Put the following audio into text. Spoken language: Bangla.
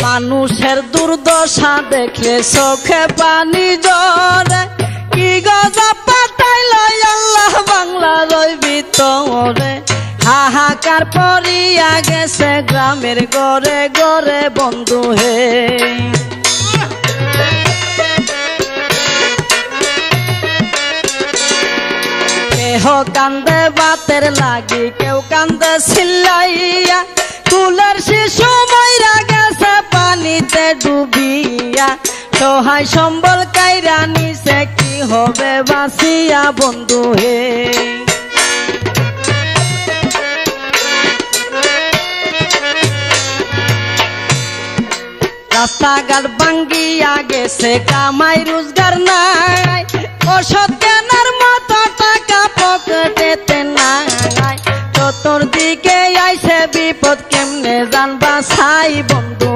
মানুষের দুর্দশা দেখলে চোখে পানি ঝরে কি গজব পাঠাইল আল্লাহ বাংলার ওই ভিতরে হাহাকার পড়িয়া গেছে গ্রামের ঘরে ঘরে বন্ধু হে কেহ কান্দে বাতের লাগি কেউ কান্দে চিল্লাইয়া কুলের শিশু মইরা গেছে পানিতে ডুবিয়া সহায় সম্বল কাইরা নিছে কি হবে বাঁচিয়া বন্ধু হে রাস্তাঘাট ভাঙ্গিয়া গেছে কামাই রোজগার নাই ওষুধ কেনার মতো টাকা পকেটেতে নাই চতুর্দিকে আইছে বিপদ কেমনে জানবা ছাই বন্ধু।